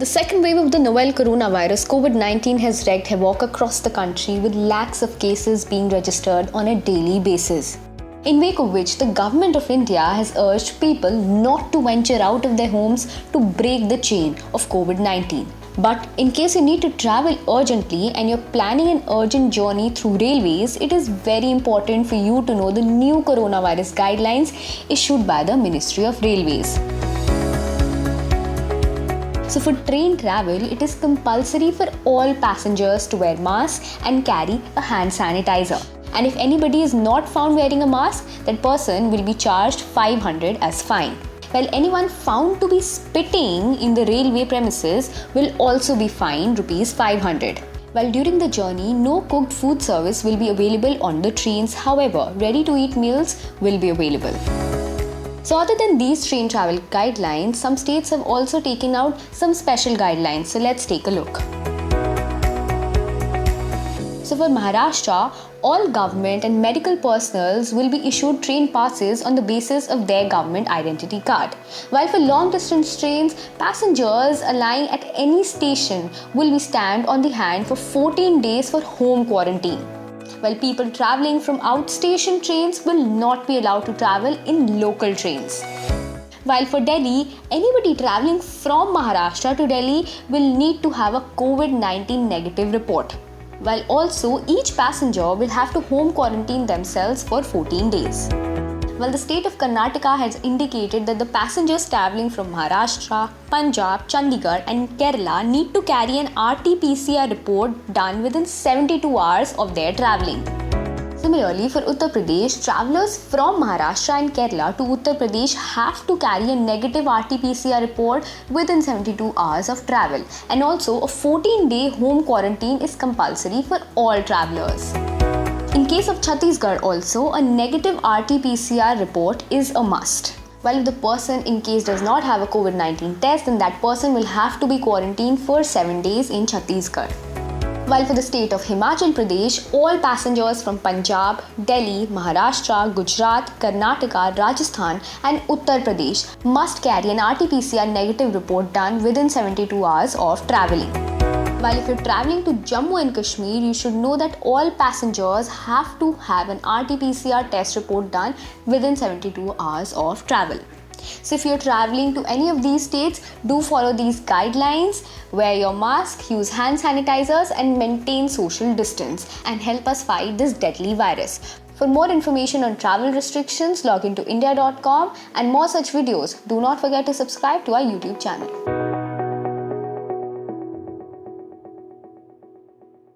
The second wave of the novel coronavirus COVID-19 has wreaked havoc across the country, with lakhs of cases being registered on a daily basis. In wake of which, the government of India has urged people not to venture out of their homes to break the chain of COVID-19. But in case you need to travel urgently and you're planning an urgent journey through railways, it is very important for you to know the new coronavirus guidelines issued by the Ministry of Railways. So for train travel, it is compulsory for all passengers to wear masks and carry a hand sanitizer. And if anybody is not found wearing a mask, that person will be charged 500 as fine. While anyone found to be spitting in the railway premises will also be fined Rs 500. While during the journey, no cooked food service will be available on the trains. However, ready-to-eat meals will be available. So other than these train travel guidelines, some states have also taken out some special guidelines. So let's take a look. So for Maharashtra, all government and medical personnel will be issued train passes on the basis of their government identity card. While for long distance trains, passengers alighting at any station will be stamped on the hand for 14 days for home quarantine. While people travelling from outstation trains will not be allowed to travel in local trains. While for Delhi, anybody travelling from Maharashtra to Delhi will need to have a COVID-19 negative report. While also each passenger will have to home quarantine themselves for 14 days. While the state of Karnataka has indicated that the passengers travelling from Maharashtra, Punjab, Chandigarh and Kerala need to carry an RT-PCR report done within 72 hours of their travelling. Similarly, for Uttar Pradesh, travellers from Maharashtra and Kerala to Uttar Pradesh have to carry a negative RT-PCR report within 72 hours of travel. And also, a 14-day home quarantine is compulsory for all travellers. In case of Chhattisgarh also, a negative RT-PCR report is a must. While if the person in case does not have a COVID-19 test, then that person will have to be quarantined for 7 days in Chhattisgarh. While for the state of Himachal Pradesh, all passengers from Punjab, Delhi, Maharashtra, Gujarat, Karnataka, Rajasthan and Uttar Pradesh must carry an RT-PCR negative report done within 72 hours of travelling. While if you're travelling to Jammu and Kashmir, you should know that all passengers have to have an RT-PCR test report done within 72 hours of travel. So if you're travelling to any of these states, do follow these guidelines, wear your mask, use hand sanitizers and maintain social distance and help us fight this deadly virus. For more information on travel restrictions, log into india.com and more such videos. Do not forget to subscribe to our YouTube channel.